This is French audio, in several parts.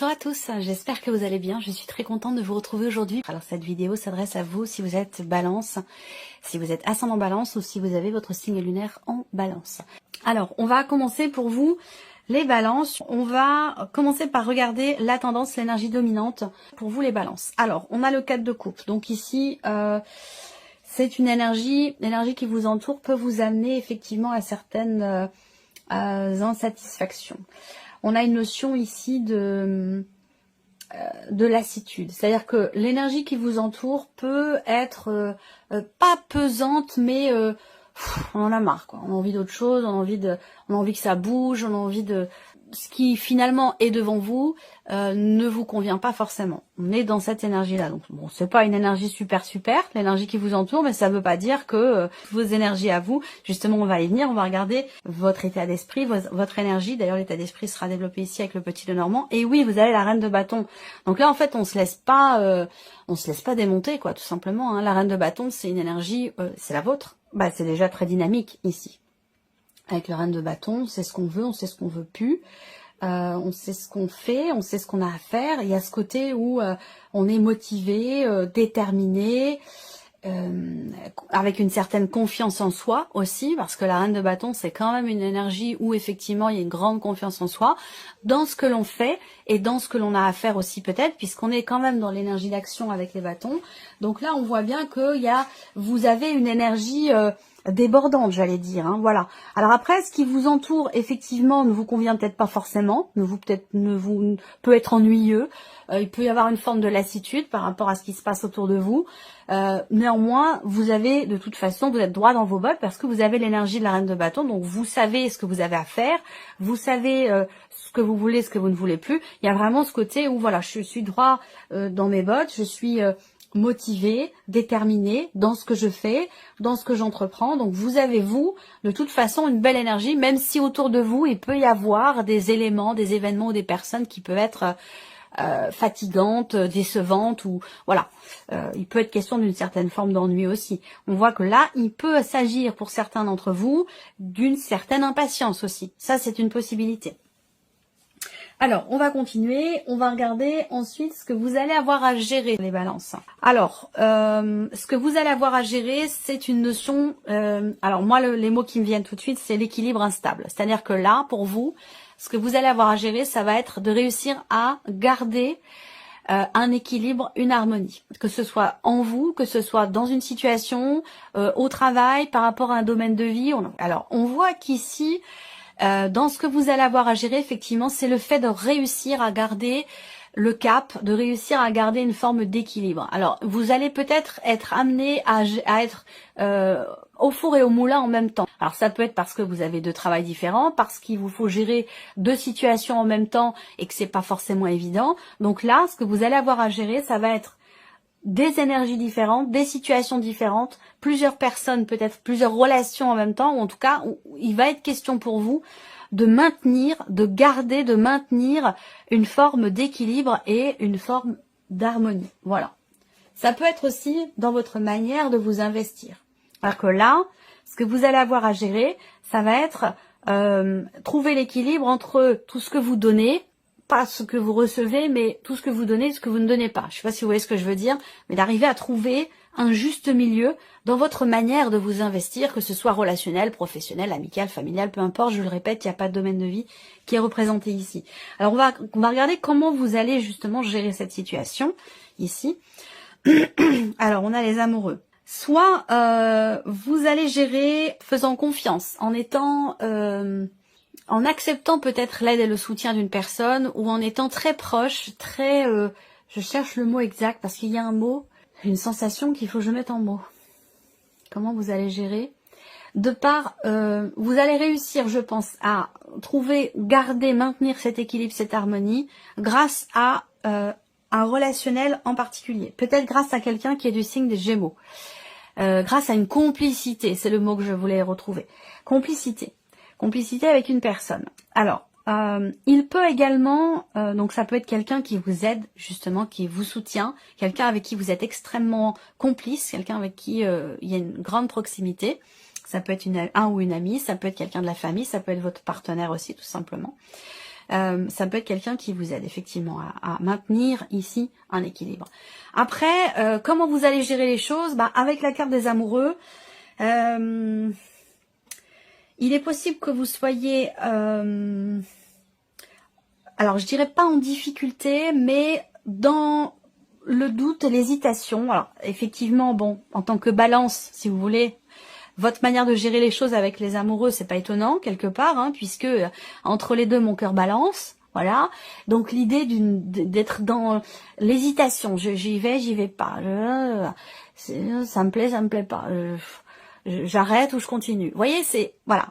Bonjour à tous, j'espère que vous allez bien, je suis très contente de vous retrouver aujourd'hui. Alors cette vidéo s'adresse à vous si vous êtes balance, si vous êtes ascendant balance ou si vous avez votre signe lunaire en balance. Alors on va commencer pour vous les balances, on va commencer par regarder la tendance, l'énergie dominante pour vous les balances. Alors on a le 4 de coupe, donc ici c'est une énergie, l'énergie qui vous entoure peut vous amener effectivement à certaines insatisfactions. On a une notion ici de lassitude. C'est-à-dire que l'énergie qui vous entoure peut être pas pesante, mais on en a marre, quoi. On a envie d'autre chose, on a envie que ça bouge, on a envie de... Ce qui finalement est devant vous ne vous convient pas forcément. On est dans cette énergie-là. Donc bon, c'est pas une énergie super, l'énergie qui vous entoure, mais ça veut pas dire que vos énergies à vous, justement on va y venir, on va regarder votre état d'esprit, votre énergie. D'ailleurs l'état d'esprit sera développé ici avec le petit Lenormand. Et oui, vous avez la reine de bâton. Donc là en fait on se laisse pas démonter, quoi, tout simplement. Hein. La reine de bâton c'est une énergie, c'est la vôtre. Bah c'est déjà très dynamique ici. Avec la reine de bâton, c'est ce qu'on veut, on sait ce qu'on veut plus. On sait ce qu'on fait, on sait ce qu'on a à faire. Il y a ce côté où on est motivé, déterminé, avec une certaine confiance en soi aussi, parce que la reine de bâton, c'est quand même une énergie où effectivement il y a une grande confiance en soi, dans ce que l'on fait et dans ce que l'on a à faire aussi peut-être, puisqu'on est quand même dans l'énergie d'action avec les bâtons. Donc là, on voit bien que vous avez une énergie... débordante, j'allais dire, hein, voilà. Alors après, ce qui vous entoure, effectivement, ne vous convient peut-être pas forcément, peut être ennuyeux, il peut y avoir une forme de lassitude par rapport à ce qui se passe autour de vous. Néanmoins, vous avez, de toute façon, vous êtes droit dans vos bottes parce que vous avez l'énergie de la reine de bâton, donc vous savez ce que vous avez à faire, vous savez ce que vous voulez, ce que vous ne voulez plus. Il y a vraiment ce côté où, voilà, je suis droit dans mes bottes, je suis... motivé, déterminé dans ce que je fais, dans ce que j'entreprends. Donc vous avez, vous, de toute façon, une belle énergie, même si autour de vous, il peut y avoir des éléments, des événements ou des personnes qui peuvent être fatigantes, décevantes, ou voilà. Il peut être question d'une certaine forme d'ennui aussi. On voit que là, il peut s'agir pour certains d'entre vous d'une certaine impatience aussi. Ça, c'est une possibilité. Alors, on va continuer, on va regarder ensuite ce que vous allez avoir à gérer, les balances. Alors, ce que vous allez avoir à gérer, c'est une notion... alors moi, les mots qui me viennent tout de suite, c'est l'équilibre instable. C'est-à-dire que là, pour vous, ce que vous allez avoir à gérer, ça va être de réussir à garder un équilibre, une harmonie. Que ce soit en vous, que ce soit dans une situation, au travail, par rapport à un domaine de vie. Alors, on voit qu'ici... dans ce que vous allez avoir à gérer, effectivement, c'est le fait de réussir à garder le cap, de réussir à garder une forme d'équilibre. Alors, vous allez peut-être être amené à être au four et au moulin en même temps. Alors, ça peut être parce que vous avez deux travails différents, parce qu'il vous faut gérer deux situations en même temps et que c'est pas forcément évident. Donc là, ce que vous allez avoir à gérer, ça va être des énergies différentes, des situations différentes, plusieurs personnes, peut-être plusieurs relations en même temps, ou en tout cas, il va être question pour vous de maintenir, de garder, de maintenir une forme d'équilibre et une forme d'harmonie. Voilà. Ça peut être aussi dans votre manière de vous investir. Alors que là, ce que vous allez avoir à gérer, ça va être trouver l'équilibre entre tout ce que vous donnez, pas ce que vous recevez, mais tout ce que vous donnez et ce que vous ne donnez pas. Je ne sais pas si vous voyez ce que je veux dire, mais d'arriver à trouver un juste milieu dans votre manière de vous investir, que ce soit relationnel, professionnel, amical, familial, peu importe, je le répète, il n'y a pas de domaine de vie qui est représenté ici. Alors on va regarder comment vous allez justement gérer cette situation ici. Alors on a les amoureux. Soit vous allez gérer faisant confiance, en étant... en acceptant peut-être l'aide et le soutien d'une personne, ou en étant très proche, très... je cherche le mot exact, parce qu'il y a un mot, une sensation qu'il faut que je mette en mots. Comment vous allez gérer? De part, vous allez réussir, je pense, à trouver, garder, maintenir cet équilibre, cette harmonie, grâce à un relationnel en particulier. Peut-être grâce à quelqu'un qui est du signe des Gémeaux. Grâce à une complicité, c'est le mot que je voulais retrouver. Complicité. Complicité avec une personne. Alors, il peut également, donc ça peut être quelqu'un qui vous aide, justement, qui vous soutient, quelqu'un avec qui vous êtes extrêmement complice, quelqu'un avec qui il y a une grande proximité. Ça peut être un ou une amie, ça peut être quelqu'un de la famille, ça peut être votre partenaire aussi, tout simplement. ça peut être quelqu'un qui vous aide effectivement à maintenir ici un équilibre. Après, comment vous allez gérer les choses? Avec la carte des amoureux, il est possible que vous soyez, alors je dirais pas en difficulté, mais dans le doute, l'hésitation. Alors effectivement, bon, en tant que balance, si vous voulez, votre manière de gérer les choses avec les amoureux, c'est pas étonnant quelque part, hein, puisque entre les deux, mon cœur balance. Voilà. Donc l'idée d'être dans l'hésitation, j'y vais pas. Ça me plaît pas. J'arrête ou je continue. Vous voyez, c'est voilà.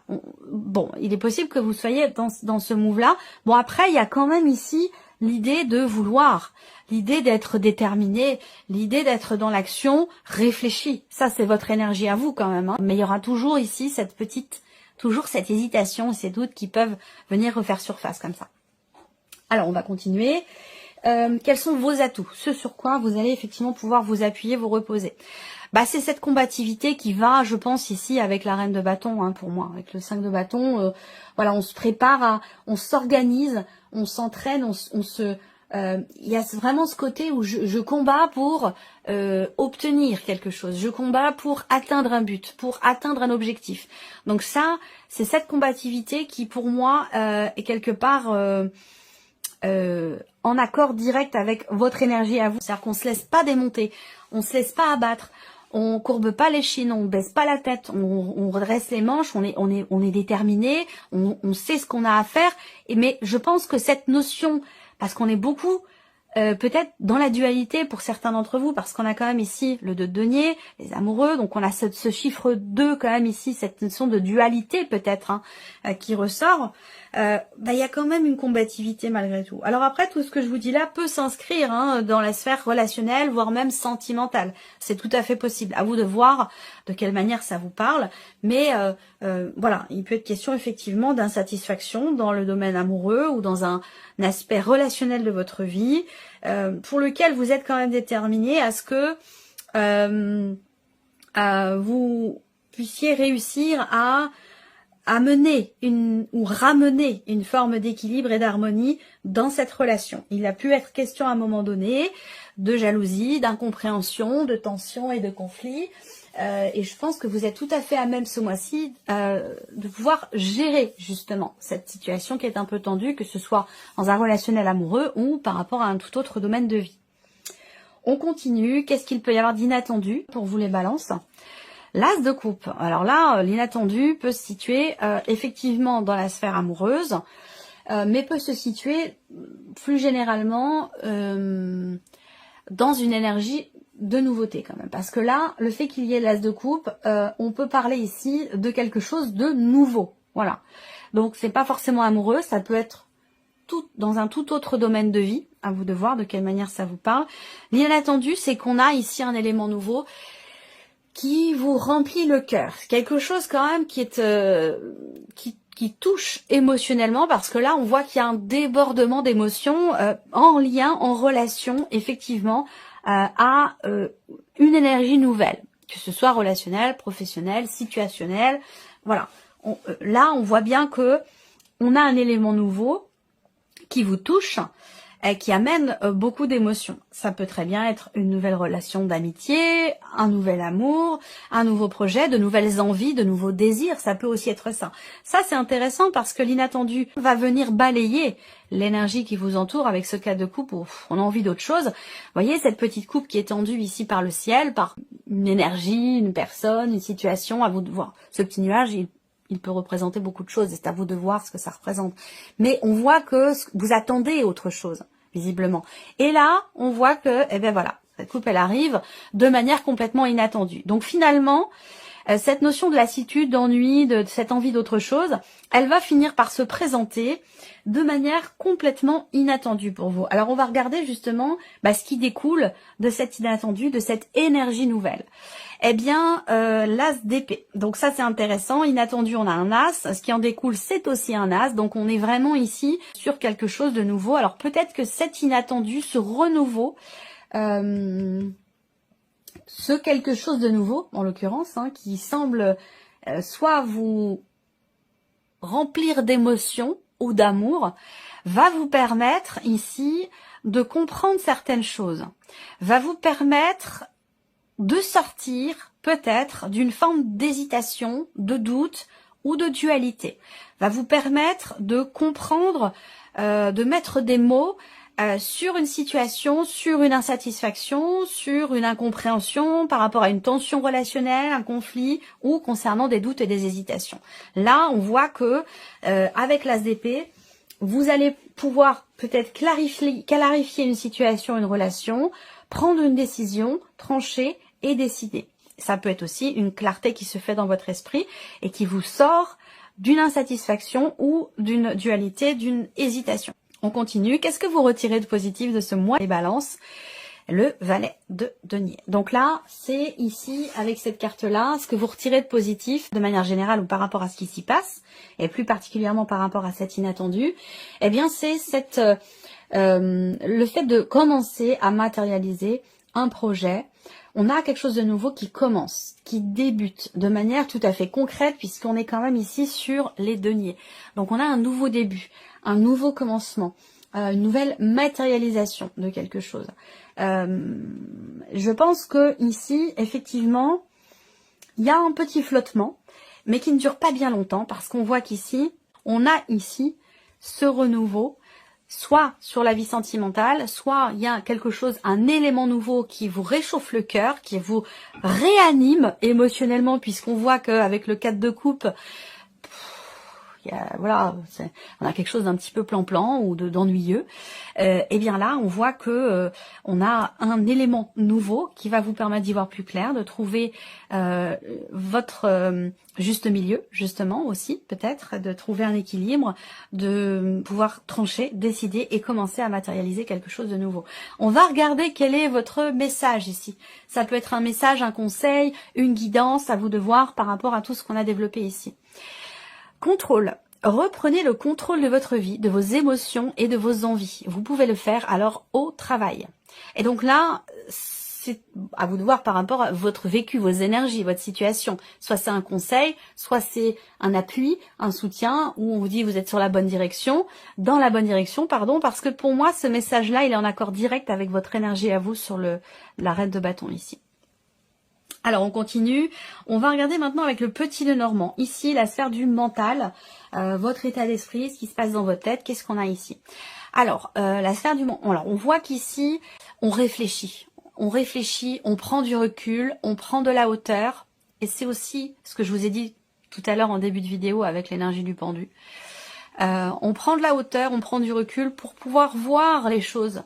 Bon, il est possible que vous soyez dans ce move-là. Bon, après, il y a quand même ici l'idée de vouloir, l'idée d'être déterminé, l'idée d'être dans l'action réfléchie. Ça, c'est votre énergie à vous quand même. Hein. Mais il y aura toujours ici toujours cette hésitation et ces doutes qui peuvent venir refaire surface comme ça. Alors, on va continuer. Quels sont vos atouts? Ce sur quoi vous allez effectivement pouvoir vous appuyer, vous reposer. C'est cette combativité qui va, je pense, ici avec la reine de bâton, hein, pour moi, avec le 5 de bâton. Voilà, on se prépare, on s'organise, on s'entraîne, il y a vraiment ce côté où je combats pour obtenir quelque chose. Je combats pour atteindre un but, pour atteindre un objectif. Donc ça, c'est cette combativité qui, pour moi, est quelque part en accord direct avec votre énergie à vous. C'est-à-dire qu'on se laisse pas démonter, on se laisse pas abattre. On courbe pas les chines, on baisse pas la tête, on redresse les manches, on est déterminé, on sait ce qu'on a à faire. Mais je pense que cette notion, parce qu'on est beaucoup peut-être dans la dualité pour certains d'entre vous, parce qu'on a quand même ici le 2 de denier, les amoureux, donc on a ce chiffre 2 quand même ici, cette notion de dualité peut-être qui ressort. Il y a quand même une combativité malgré tout. Alors après, tout ce que je vous dis là peut s'inscrire dans la sphère relationnelle, voire même sentimentale. C'est tout à fait possible. À vous de voir de quelle manière ça vous parle. Mais voilà, il peut être question effectivement d'insatisfaction dans le domaine amoureux ou dans un aspect relationnel de votre vie, pour lequel vous êtes quand même déterminé à ce que vous puissiez réussir à mener ou ramener une forme d'équilibre et d'harmonie dans cette relation. Il a pu être question à un moment donné de jalousie, d'incompréhension, de tension et de conflit. Et je pense que vous êtes tout à fait à même ce mois-ci de pouvoir gérer justement cette situation qui est un peu tendue, que ce soit dans un relationnel amoureux ou par rapport à un tout autre domaine de vie. On continue. Qu'est-ce qu'il peut y avoir d'inattendu pour vous les balances? L'as de coupe. Alors là, l'inattendu peut se situer effectivement dans la sphère amoureuse, mais peut se situer plus généralement dans une énergie de nouveauté quand même. Parce que là, le fait qu'il y ait l'as de coupe, on peut parler ici de quelque chose de nouveau. Voilà. Donc c'est pas forcément amoureux, ça peut être dans un tout autre domaine de vie. À vous de voir de quelle manière ça vous parle. L'inattendu, c'est qu'on a ici un élément nouveau qui vous remplit le cœur. Quelque chose quand même qui est qui touche émotionnellement, parce que là on voit qu'il y a un débordement d'émotions en lien, en relation effectivement à une énergie nouvelle, que ce soit relationnelle, professionnelle, situationnelle. Voilà. Là on voit bien que on a un élément nouveau qui vous touche, qui amène beaucoup d'émotions. Ça peut très bien être une nouvelle relation d'amitié, un nouvel amour, un nouveau projet, de nouvelles envies, de nouveaux désirs. Ça peut aussi être ça. Ça, c'est intéressant parce que l'inattendu va venir balayer l'énergie qui vous entoure avec ce cas de coupe où on a envie d'autre chose. Vous voyez cette petite coupe qui est tendue ici par le ciel, par une énergie, une personne, une situation. À vous de voir. Ce petit nuage, il peut représenter beaucoup de choses, c'est à vous de voir ce que ça représente. Mais on voit que vous attendez autre chose, visiblement. Et là, on voit que, voilà, cette coupe, elle arrive de manière complètement inattendue. Donc finalement, cette notion de lassitude, d'ennui, de cette envie d'autre chose, elle va finir par se présenter de manière complètement inattendue pour vous. Alors on va regarder justement ce qui découle de cet inattendu, de cette énergie nouvelle. L'as d'épée. Donc ça c'est intéressant, inattendu on a un as, ce qui en découle c'est aussi un as, donc on est vraiment ici sur quelque chose de nouveau. Alors peut-être que cet inattendu, ce renouveau, ce quelque chose de nouveau en l'occurrence, qui semble soit vous remplir d'émotions ou d'amour, va vous permettre ici de comprendre certaines choses, va vous permettre de sortir peut-être d'une forme d'hésitation, de doute ou de dualité, va vous permettre de comprendre, de mettre des mots sur une situation, sur une insatisfaction, sur une incompréhension par rapport à une tension relationnelle, un conflit ou concernant des doutes et des hésitations. Là, on voit que avec l'As d'épée, vous allez pouvoir peut-être clarifier une situation, une relation, prendre une décision, trancher et décider. Ça peut être aussi une clarté qui se fait dans votre esprit et qui vous sort d'une insatisfaction ou d'une dualité, d'une hésitation. On continue. Qu'est-ce que vous retirez de positif de ce mois des balances? Le valet de denier. Donc là, c'est ici, avec cette carte-là, ce que vous retirez de positif, de manière générale ou par rapport à ce qui s'y passe, et plus particulièrement par rapport à cet inattendu, eh bien c'est le fait de commencer à matérialiser un projet. On a quelque chose de nouveau qui commence, qui débute de manière tout à fait concrète, puisqu'on est quand même ici sur les deniers. Donc on a un nouveau début, un nouveau commencement, une nouvelle matérialisation de quelque chose. Je pense que ici, effectivement, il y a un petit flottement, mais qui ne dure pas bien longtemps, parce qu'on voit qu'ici, on a ici ce renouveau, soit sur la vie sentimentale, soit il y a quelque chose, un élément nouveau qui vous réchauffe le cœur, qui vous réanime émotionnellement, puisqu'on voit qu'avec le 4 de coupe, voilà, on a quelque chose d'un petit peu plan-plan ou d'ennuyeux. Et bien là, on voit que on a un élément nouveau qui va vous permettre d'y voir plus clair, de trouver votre juste milieu, justement aussi, peut-être, de trouver un équilibre, de pouvoir trancher, décider et commencer à matérialiser quelque chose de nouveau. On va regarder quel est votre message ici. Ça peut être un message, un conseil, une guidance, à vous de voir par rapport à tout ce qu'on a développé ici. Contrôle. Reprenez le contrôle de votre vie, de vos émotions et de vos envies. Vous pouvez le faire alors au travail. Et donc là, c'est à vous de voir par rapport à votre vécu, vos énergies, votre situation. Soit c'est un conseil, soit c'est un appui, un soutien, où on vous dit vous êtes sur la bonne direction, dans la bonne direction, pardon, parce que pour moi, ce message-là, il est en accord direct avec votre énergie à vous sur la reine de bâton ici. Alors on continue, on va regarder maintenant avec le petit Lenormand. Ici, la sphère du mental, votre état d'esprit, ce qui se passe dans votre tête, qu'est-ce qu'on a ici? Alors, la sphère du mental, alors on voit qu'ici, on réfléchit, on prend du recul, on prend de la hauteur, et c'est aussi ce que je vous ai dit tout à l'heure en début de vidéo avec l'énergie du pendu. On prend de la hauteur, on prend du recul pour pouvoir voir les choses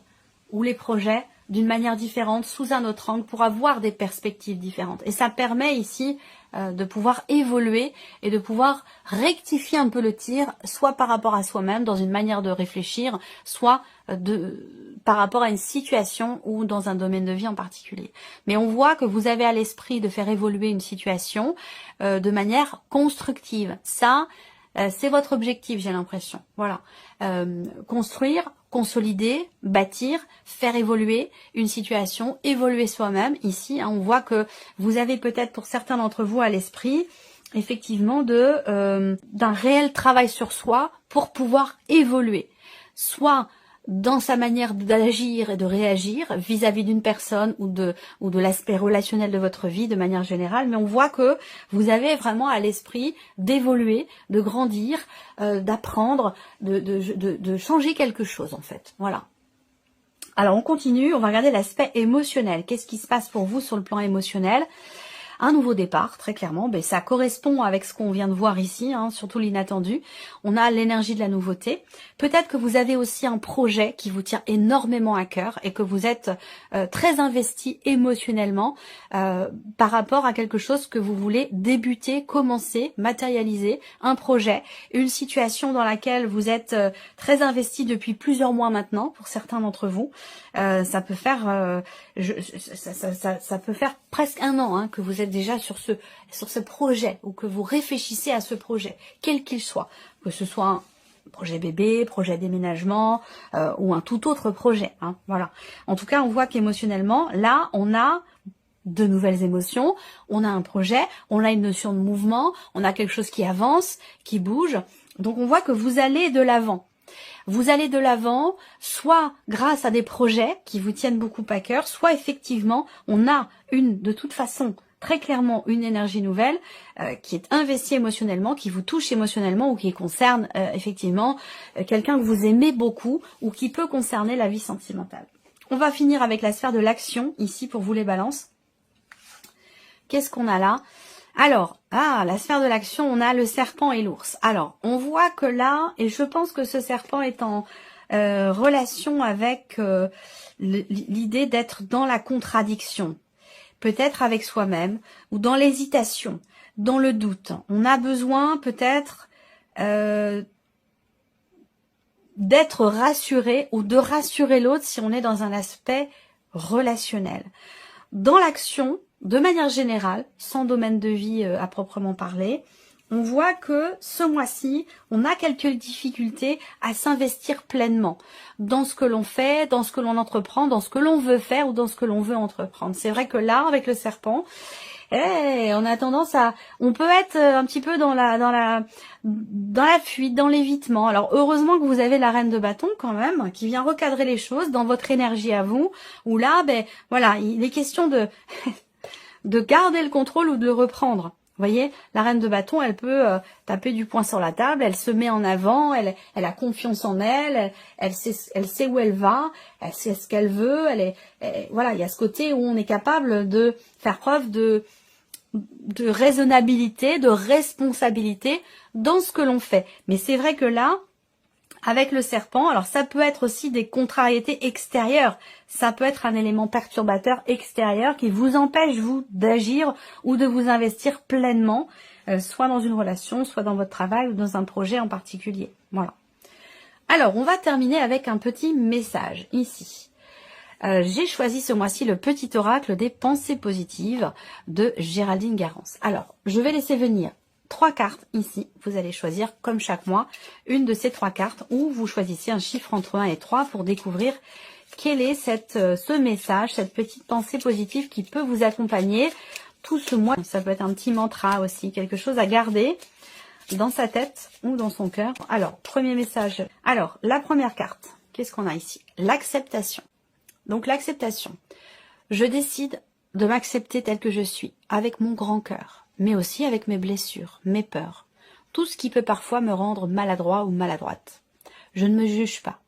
ou les projets d'une manière différente, sous un autre angle, pour avoir des perspectives différentes. Et ça permet ici de pouvoir évoluer et de pouvoir rectifier un peu le tir, soit par rapport à soi-même, dans une manière de réfléchir, soit par rapport à une situation ou dans un domaine de vie en particulier. Mais on voit que vous avez à l'esprit de faire évoluer une situation de manière constructive. Ça, c'est votre objectif, j'ai l'impression. Voilà. Construire, consolider, bâtir, faire évoluer une situation, évoluer soi-même. Ici, on voit que vous avez peut-être pour certains d'entre vous à l'esprit, effectivement, d'un réel travail sur soi pour pouvoir évoluer. Soit dans sa manière d'agir et de réagir vis-à-vis d'une personne ou de l'aspect relationnel de votre vie de manière générale, mais on voit que vous avez vraiment à l'esprit d'évoluer, de grandir, d'apprendre, de changer quelque chose en fait. Voilà. Alors on continue, on va regarder l'aspect émotionnel. Qu'est-ce qui se passe pour vous sur le plan émotionnel ? Un nouveau départ, très clairement, ben, ça correspond avec ce qu'on vient de voir ici, hein, surtout l'inattendu. On a l'énergie de la nouveauté. Peut-être que vous avez aussi un projet qui vous tient énormément à cœur et que vous êtes très investi émotionnellement par rapport à quelque chose que vous voulez débuter, commencer, matérialiser, un projet, une situation dans laquelle vous êtes très investi depuis plusieurs mois maintenant, pour certains d'entre vous. Ça peut faire ça peut faire presque un an hein, que vous êtes déjà sur ce projet ou que vous réfléchissez à ce projet, quel qu'il soit, que ce soit un projet bébé, projet déménagement ou un tout autre projet. Hein, voilà. En tout cas, on voit qu'émotionnellement, là, on a de nouvelles émotions, on a un projet, on a une notion de mouvement, on a quelque chose qui avance, qui bouge. Donc on voit que vous allez de l'avant. Vous allez de l'avant, soit grâce à des projets qui vous tiennent beaucoup à cœur, soit effectivement, on a de toute façon, très clairement une énergie nouvelle qui est investie émotionnellement, qui vous touche émotionnellement ou qui concerne effectivement quelqu'un que vous aimez beaucoup ou qui peut concerner la vie sentimentale. On va finir avec la sphère de l'action ici pour vous les balances. Qu'est-ce qu'on a là? Alors, la sphère de l'action, on a le serpent et l'ours. Alors, on voit que là, et je pense que ce serpent est en relation avec l'idée d'être dans la contradiction, peut-être avec soi-même, ou dans l'hésitation, dans le doute. On a besoin peut-être d'être rassuré ou de rassurer l'autre si on est dans un aspect relationnel. Dans l'action, de manière générale, sans domaine de vie à proprement parler, on voit que ce mois-ci, on a quelques difficultés à s'investir pleinement dans ce que l'on fait, dans ce que l'on entreprend, dans ce que l'on veut faire ou dans ce que l'on veut entreprendre. C'est vrai que là, avec le serpent, on a tendance on peut être un petit peu dans la fuite, dans l'évitement. Alors heureusement que vous avez la reine de bâton quand même, qui vient recadrer les choses dans votre énergie à vous, où là, voilà, il est question de de garder le contrôle ou de le reprendre. Vous voyez, la reine de bâton, elle peut taper du poing sur la table, elle se met en avant, elle a confiance en elle, elle sait où elle va, elle sait ce qu'elle veut, voilà, il y a ce côté où on est capable de faire preuve de raisonnabilité, de responsabilité dans ce que l'on fait. Mais c'est vrai que là, avec le serpent, alors ça peut être aussi des contrariétés extérieures, ça peut être un élément perturbateur extérieur qui vous empêche, vous, d'agir ou de vous investir pleinement, soit dans une relation, soit dans votre travail ou dans un projet en particulier. Voilà. Alors, on va terminer avec un petit message ici. J'ai choisi ce mois-ci le petit oracle des pensées positives de Géraldine Garance. Alors, je vais laisser venir 3 cartes ici. Vous allez choisir, comme chaque mois, une de ces 3 cartes ou vous choisissez un chiffre entre 1 et 3 pour découvrir quel est ce message, cette petite pensée positive qui peut vous accompagner tout ce mois. Ça peut être un petit mantra aussi, quelque chose à garder dans sa tête ou dans son cœur. Alors, premier message. Alors, la première carte, qu'est-ce qu'on a ici? L'acceptation. Donc, l'acceptation. Je décide de m'accepter tel que je suis, avec mon grand cœur, mais aussi avec mes blessures, mes peurs, tout ce qui peut parfois me rendre maladroit ou maladroite. Je ne me juge pas,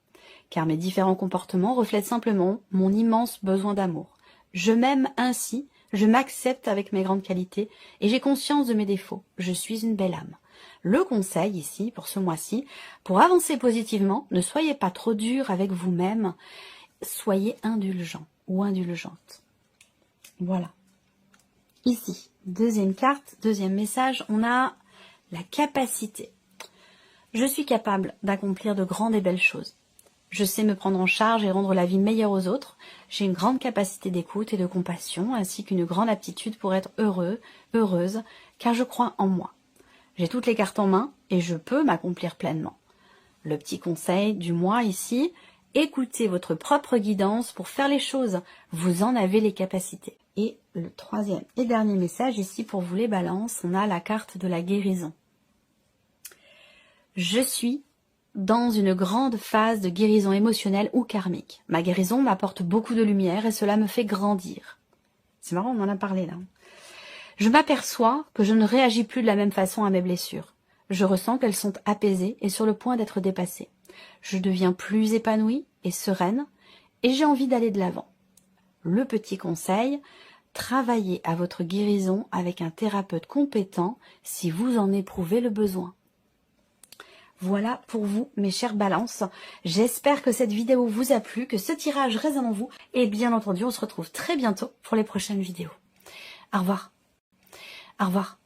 car mes différents comportements reflètent simplement mon immense besoin d'amour. Je m'aime ainsi, je m'accepte avec mes grandes qualités, et j'ai conscience de mes défauts. Je suis une belle âme. Le conseil ici, pour ce mois-ci, pour avancer positivement, ne soyez pas trop dur avec vous-même, soyez indulgent ou indulgente. Voilà. Ici, deuxième carte, deuxième message, on a la capacité. Je suis capable d'accomplir de grandes et belles choses. Je sais me prendre en charge et rendre la vie meilleure aux autres. J'ai une grande capacité d'écoute et de compassion, ainsi qu'une grande aptitude pour être heureuse, car je crois en moi. J'ai toutes les cartes en main et je peux m'accomplir pleinement. Le petit conseil du mois ici, écoutez votre propre guidance pour faire les choses. Vous en avez les capacités. Et le troisième et dernier message ici pour vous les balances, on a la carte de la guérison. Je suis dans une grande phase de guérison émotionnelle ou karmique. Ma guérison m'apporte beaucoup de lumière et cela me fait grandir. C'est marrant, on en a parlé là. Je m'aperçois que je ne réagis plus de la même façon à mes blessures. Je ressens qu'elles sont apaisées et sur le point d'être dépassées. Je deviens plus épanouie et sereine et j'ai envie d'aller de l'avant. Le petit conseil, travaillez à votre guérison avec un thérapeute compétent si vous en éprouvez le besoin. Voilà pour vous, mes chères balances. J'espère que cette vidéo vous a plu, que ce tirage résonne en vous. Et bien entendu, on se retrouve très bientôt pour les prochaines vidéos. Au revoir. Au revoir.